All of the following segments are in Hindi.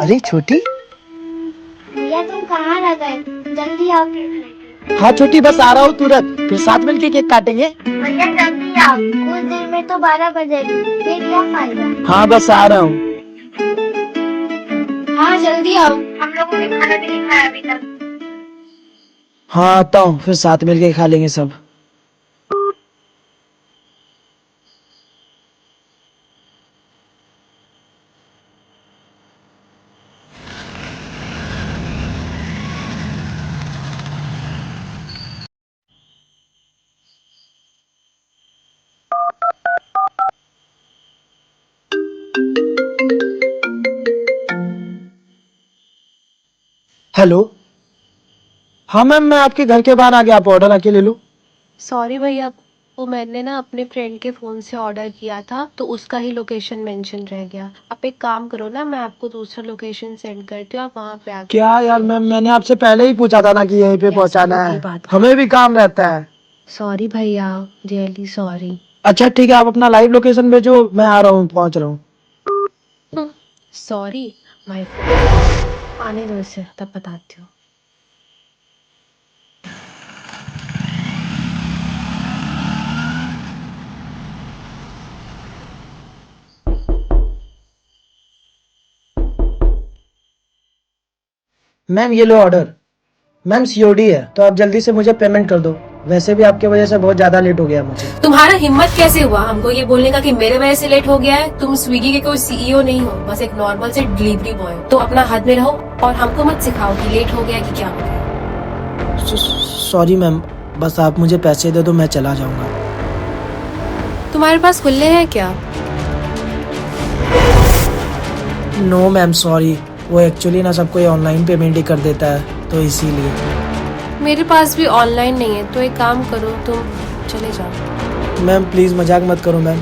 अरे छोटी। भैया तुम कहाँ रह गए? जल्दी आओ फिर। हाँ छोटी, बस आ रहा हूँ तुरंत, फिर साथ मिलके केक काटेंगे। भैया जल्दी आओ, कुछ देर में तो 12 बजेगी, फिर क्या फायदा। हाँ बस आ रहा हूँ। हाँ जल्दी आओ, हम लोगों ने खाना भी नहीं खाया अभी तक। हाँ आता हूँ, फिर साथ मिलके खा लेंगे सब। हेलो। हाँ मैम, मैं आपके घर के बाहर आ गया, आप ऑर्डर आके ले लो। सॉरी भैया, वो मैंने ना अपने फ्रेंड के फ़ोन से ऑर्डर किया था तो उसका ही लोकेशन मेंशन रह गया। आप एक काम करो ना, मैं आपको दूसरा लोकेशन सेंड करती हूँ, आप वहाँ पे आके। क्या यार मैम, मैंने आपसे पहले ही पूछा था ना कि यहीं पे कैसे पहुंचाना होगी है, बात? हमें भी काम रहता है। सॉरी भैया, रियली सॉरी। अच्छा ठीक है, आप अपना लाइव लोकेशन भेजो, मैं आ रहा हूँ, पहुंच रहा हूँ। Sorry my fault. आने दो इसे, तब बताती हूँ। मैम ये लो ऑर्डर। मैम सीओडी है, तो आप जल्दी से मुझे पेमेंट कर दो, वैसे भी आपकी वजह से बहुत ज्यादा लेट हो गया मुझे। तुम्हारा हिम्मत कैसे हुआ हमको ये बोलने का कि मेरे वजह से लेट हो गया है? तुम स्विगी के कोई सीईओ नहीं हो, बस एक नॉर्मल से डिलीवरी बॉय हो। तो अपना हाथ में रहो और हमको मत सिखाओ कि लेट हो गया कि क्या हो गया। सॉरी मैम, बस आप मुझे पैसे दे दो, मैं चला जाऊंगा। तुम्हारे पास खुले हैं क्या? नो मैम सॉरी, वो एक्चुअली ना सबको ऑनलाइन पेमेंट ही कर देता है, तो इसीलिए। मेरे पास भी ऑनलाइन नहीं है, तो एक काम करो, तुम चले जाओ। मैम प्लीज मजाक मत करो मैम,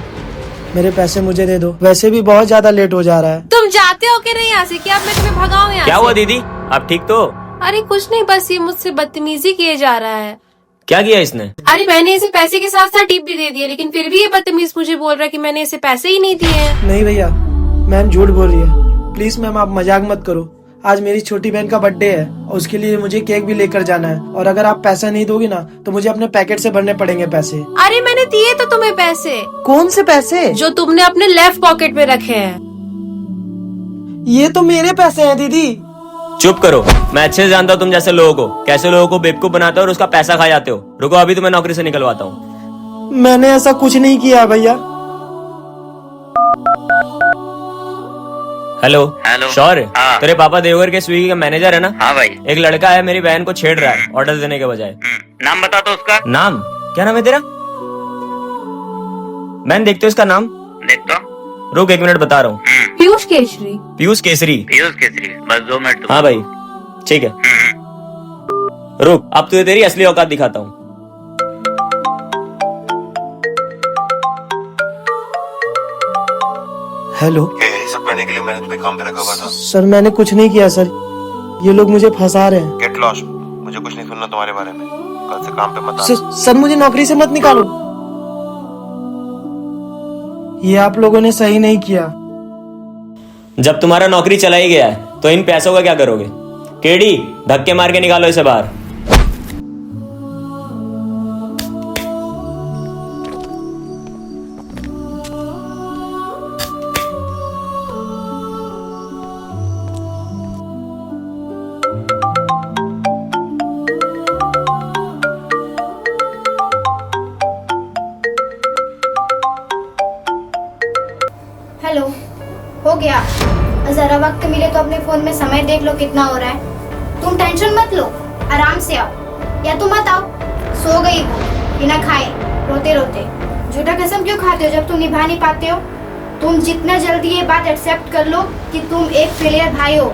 मेरे पैसे मुझे दे दो, वैसे भी बहुत ज्यादा लेट हो जा रहा है। तुम जाते हो कि नहीं यहाँ से? क्या मैं तुम्हें भगाऊं यहाँ से? क्या हुआ दीदी, आप ठीक तो? अरे कुछ नहीं, बस ये मुझसे बदतमीजी किए जा रहा है। क्या किया इसने? अरे मैंने इसे पैसे के साथ साथ टिप भी दे दिया, लेकिन फिर भी ये बदतमीज मुझे बोल रहा है कि मैंने इसे पैसे ही नहीं दिए हैं। नहीं भैया, मैम झूठ बोल रही है, प्लीज मैम आप मजाक मत करो। आज मेरी छोटी बहन का बर्थडे है और उसके लिए मुझे केक भी लेकर जाना है, और अगर आप पैसा नहीं दोगी ना तो मुझे अपने पैकेट से भरने पड़ेंगे पैसे। अरे मैंने दिए तो तुम्हें पैसे। कौन से पैसे? जो तुमने अपने लेफ्ट पॉकेट में रखे हैं। ये तो मेरे पैसे हैं दीदी। चुप करो, मैं अच्छे से जानता हूँ तुम जैसे लोगों को, कैसे लोगों को बेवकूफ बनाते हो और उसका पैसा खा जाते हो। रुको, अभी तुम्हें नौकरी से निकलवाता हूँ। मैंने ऐसा कुछ नहीं किया भैया। Hello hello. शौर्य, हाँ। तेरे पापा देवघर के स्विगी का मैनेजर है ना? हाँ भाई। एक लड़का है, मेरी बहन को छेड़ रहा है ऑर्डर देने के बजाय। नाम बता दो उसका। नाम? क्या नाम है तेरा? बहन देखते हो इसका नाम? देख तो। रुक 1 मिनट बता रहा हूँ। पीयूष केशरी। पीयूष केसरी। पीयूष केसरी, बस 2 मिनट। हाँ भाई ठीक है, रुक अब तुझे तेरी असली औकात दिखाता हूँ। हेलो ये सब करने के लिए मैंने तुम्हें काम पे रखा हुआ था। सर, मैंने कुछ नहीं किया सर, ये लोग मुझे फंसा रहे हैं। गेट लॉस्ट, मुझे कुछ नहीं सुनना तुम्हारे बारे में, कल से काम पे मत आना। सर मुझे नौकरी से मत निकालो, ये आप लोगों ने सही नहीं किया। जब तुम्हारा नौकरी चला ही गया है तो इन पैसों का क्या करोगे? केडी, धक्के मार के निकालो इसे बाहर। हेलो, हो गया? जरा वक्त मिले तो अपने फोन में समय देख लो कितना हो रहा है। तुम टेंशन मत लो, आराम से आओ, या तुम मत आओ। सो गई वो बिना खाए, रोते रोते। झूठा कसम क्यों खाते हो जब तुम निभा नहीं पाते हो? तुम जितना जल्दी ये बात एक्सेप्ट कर लो कि तुम एक फेलियर भाई हो।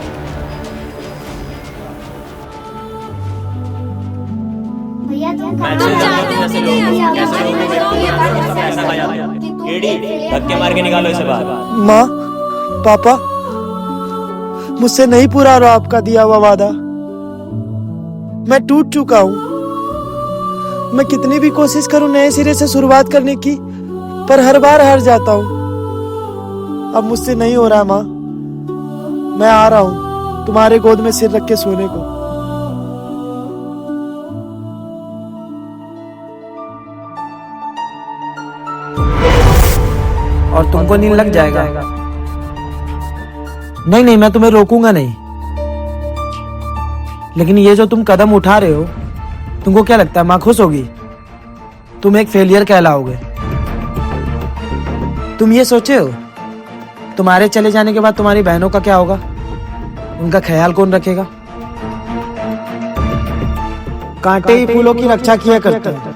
भैया तुम जानते हो कि नहीं आप कैसे लोगों को बेवकूफ बनाते हो, उसका पैसा खा जाते हो। केडी, धक्के मार के निकालो इसे बाहर। माँ, पापा, मुझसे नहीं पूरा रहा आपका दिया हुआ वादा। मैं टूट चुका हूँ। मैं कितनी भी कोशिश करूँ नए सिरे से शुरुआत करने की, पर हर बार हार जाता हूँ। अब मुझसे नहीं हो रहा माँ, मैं आ रहा हूँ तुम्हारे गोद में सिर रख के सोने को। और तुमको नींद लग जाएगा। नहीं नहीं, मैं तुम्हें रोकूंगा नहीं, लेकिन ये जो तुम कदम उठा रहे हो, तुमको क्या लगता है माँ खुश होगी? तुम एक फेलियर कहलाओगे। तुम ये सोचे हो तुम्हारे चले जाने के बाद तुम्हारी बहनों का क्या होगा? उनका ख्याल कौन रखेगा? कांटे ही फूलों की रक्षा किया करते हैं,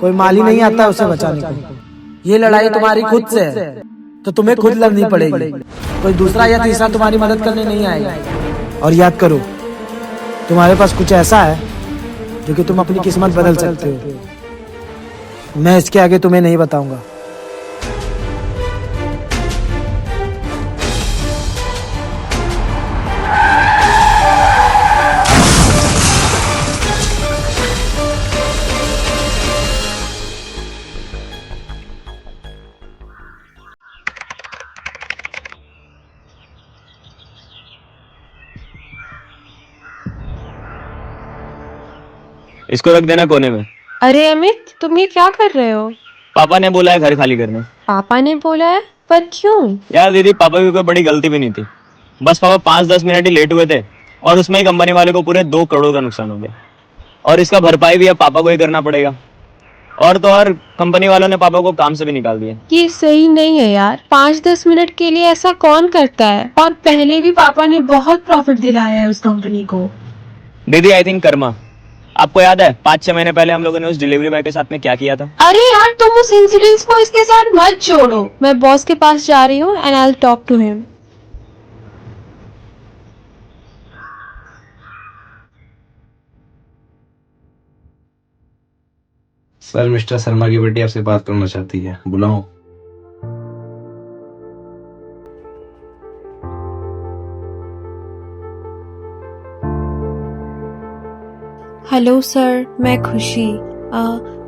कोई माली नहीं आता उसे बचाने को। ये लड़ाई तुम्हारी खुद से है, तो तुम्हें खुद लड़नी पड़ेगी। कोई दूसरा या तीसरा तुम्हारी मदद करने नहीं आएगा। और याद करो, तुम्हारे पास कुछ ऐसा है जो कि तुम अपनी किस्मत बदल सकते हो। मैं इसके आगे तुम्हें नहीं बताऊंगा। इसको रख देना कोने में। अरे अमित, तुम ये क्या कर रहे हो? पापा ने बोला है घर खाली करने। पापा ने बोला है? पर क्यों? यार दीदी, पापा की कोई बड़ी गलती भी नहीं थी। बस पापा 5-10 मिनट ही लेट हुए थे और उसमें ही कंपनी वाले को पूरे 2 करोड़ का नुकसान हो गया। और इसका भरपाई भी अब पापा को ही करना पड़ेगा। और तो और कंपनी वालों ने पापा को काम से भी निकाल दिया। ये सही नहीं है यार। 5-10 मिनट के लिए ऐसा कौन करता है? और पहले भी पापा ने बहुत प्रॉफिट दिलाया है उस कंपनी को। दीदी, आई थिंक कर्मा। आपको याद है 5-6 महीने पहले हम लोगों ने उस डिलीवरी बॉय के साथ में क्या किया था? अरे यार, तुम उस इंसिडेंट को इसके साथ मत जोड़ो। मैं बॉस के पास जा रही हूँ and I will talk to him. Sir, mister Sharma की बेटी आपसे बात करना चाहती है, बुलाओ। हेलो सर, मैं खुशी।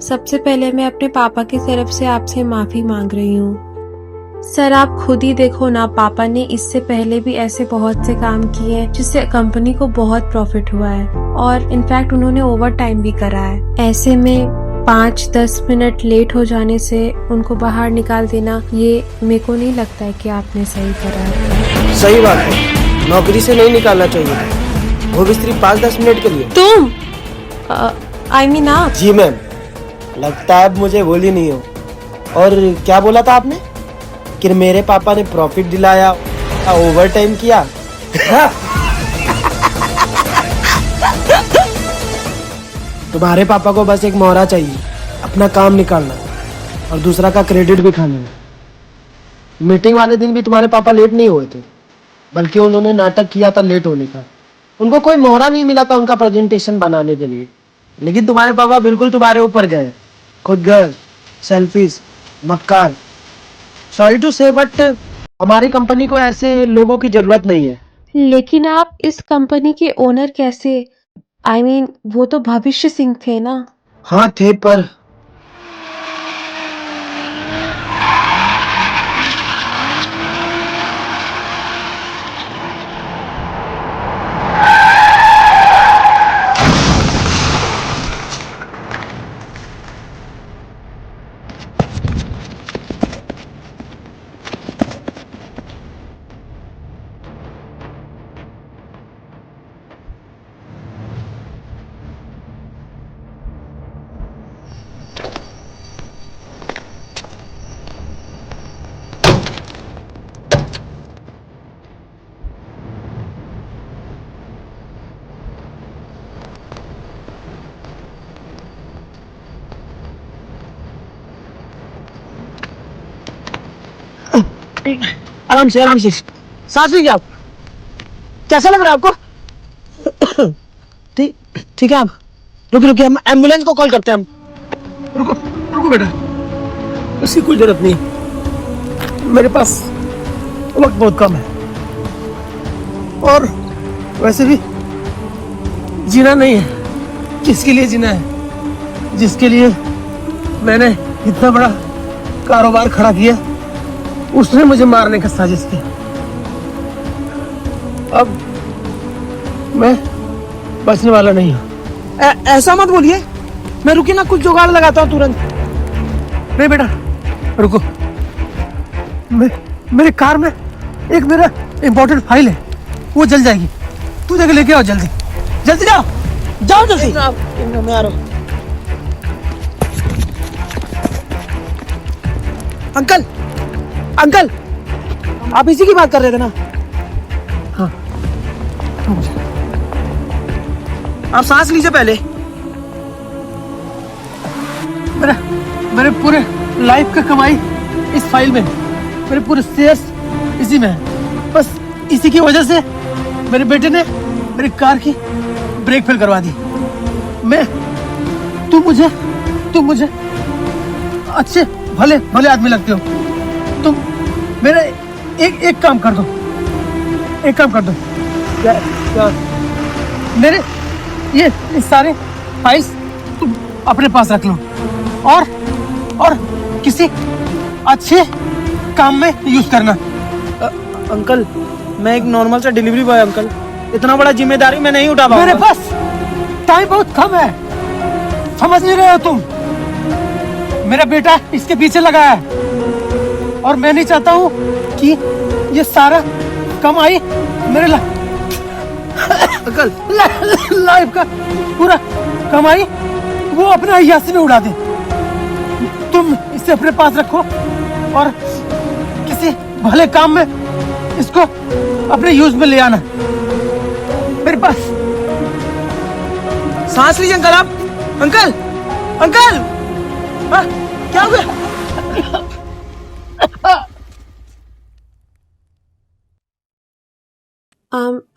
सबसे पहले मैं अपने पापा की तरफ से आपसे माफी मांग रही हूँ। सर, आप खुद ही देखो ना, पापा ने इससे पहले भी ऐसे बहुत से काम किए हैं जिससे कंपनी को बहुत प्रॉफिट हुआ है और इनफैक्ट उन्होंने ओवर टाइम भी करा है। ऐसे में 5-10 मिनट लेट हो जाने से उनको बाहर निकाल देना, ये मेरे को नहीं लगता है कि आपने सही करा है। सही बात है, नौकरी से नहीं निकालना चाहिए, वो भी सिर्फ 5-10 मिनट के लिए। तुम आई मीन आप? जी मैम, लगता है अब मुझे भूल ही नहीं हो। और क्या बोला था आपने कि मेरे पापा ने प्रॉफिट दिलाया, ओवर टाइम किया? तुम्हारे पापा को बस एक मोहरा चाहिए, अपना काम निकालना और दूसरा का क्रेडिट भी खाने में। मीटिंग वाले दिन भी तुम्हारे पापा लेट नहीं हुए थे, बल्कि उन्होंने नाटक किया था लेट होने का। उनको कोई मोहरा नहीं मिला था उनका प्रेजेंटेशन बनाने के लिए, लेकिन तुम्हारे पापा बिल्कुल तुम्हारे ऊपर गए। खुद गर्ल, सेल्फिश, मक्कार। सॉरी टू से, बट हमारी कंपनी को ऐसे लोगों की जरूरत नहीं है। लेकिन आप इस कंपनी के ओनर कैसे? आई मीन, वो तो भविष्य सिंह थे ना? हाँ थे, पर आराम से आराम से, सांस लीजिए आप। कैसा लग रहा है आपको? ठीक ठीक है, आप रुकिए, हम एम्बुलेंस को कॉल करते हैं। हम रुको रुको बेटा, इसकी कोई जरूरत नहीं, मेरे पास वक्त बहुत कम है। और वैसे भी जीना नहीं है, किसके लिए जीना है? जिसके लिए मैंने इतना बड़ा कारोबार खड़ा किया, उसने मुझे मारने का साजिश की। अब मैं बचने वाला नहीं हूँ। ऐसा मत बोलिए, मैं रुकी ना, कुछ जुगाड़ लगाता हूँ तुरंत। नहीं बेटा रुको, मेरे कार में एक मेरा इम्पोर्टेंट फाइल है, वो जल जाएगी। तू जाके लेके आओ, जल्दी जल्दी जाओ, जाओ जल्दी। मैं आ रहा हूँ। अंकल, अंकल, आप इसी की बात कर रहे थे ना? हाँ। आप सांस लीजिए पहले। मेरे पूरे लाइफ का कमाई इस फाइल में, मेरे पूरे शेयर्स इसी में है। बस इसी की वजह से मेरे बेटे ने मेरी कार की ब्रेक फेल करवा दी। तुम मुझे अच्छे भले भले आदमी लगते हो। तुम मेरा एक काम कर दो, क्या? मेरे ये सारे फाइल्स तुम अपने पास रख लो और किसी अच्छे काम में यूज करना। अंकल, मैं एक नॉर्मल सा डिलीवरी बॉय अंकल, इतना बड़ा जिम्मेदारी मैं नहीं उठा पाऊंगा। मेरे पास टाइम बहुत कम है, समझ नहीं रहे हो तुम? मेरा बेटा इसके पीछे लगा है और मैं नहीं चाहता हूँ कि ये सारा कमाई मेरे अंकल, लाइफ का पूरा कमाई वो अपने अय्यासी में उड़ा दे। तुम इसे अपने पास रखो और किसी भले काम में इसको अपने यूज में ले आना। मेरे पास सांस लीजिए अंकल। आप अंकल, अंकल, हाँ, क्या हो गया?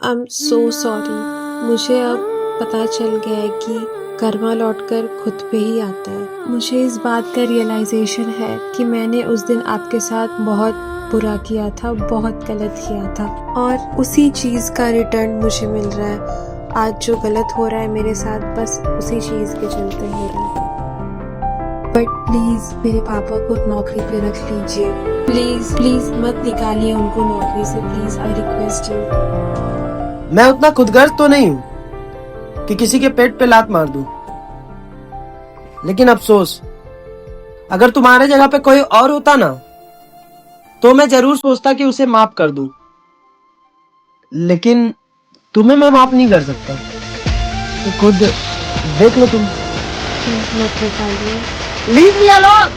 I'm so sorry। मुझे अब पता चल गया है कि कर्मा लौटकर खुद पे ही आता है। मुझे इस बात का रियलाइजेशन है कि मैंने उस दिन आपके साथ बहुत बुरा किया था, बहुत गलत किया था और उसी चीज़ का रिटर्न मुझे मिल रहा है। आज जो गलत हो रहा है मेरे साथ, बस उसी चीज़ के चलते हो रहा है। बट प्लीज़ मेरे पापा को नौकरी पे रख लीजिए। प्लीज़ प्लीज़ मत निकालिए उनको नौकरी से, प्लीज़ आई रिक्वेस्ट यू। मैं उतना खुदगर्ज तो नहीं हूं कि किसी के पेट पे लात मार दूं, लेकिन अफसोस, अगर तुम्हारे जगह पे कोई और होता ना, तो मैं जरूर सोचता कि उसे माफ कर दूं, लेकिन तुम्हें मैं माफ नहीं कर सकता। तो खुद देख लो तुम। मत निकालिए। Leave me alone.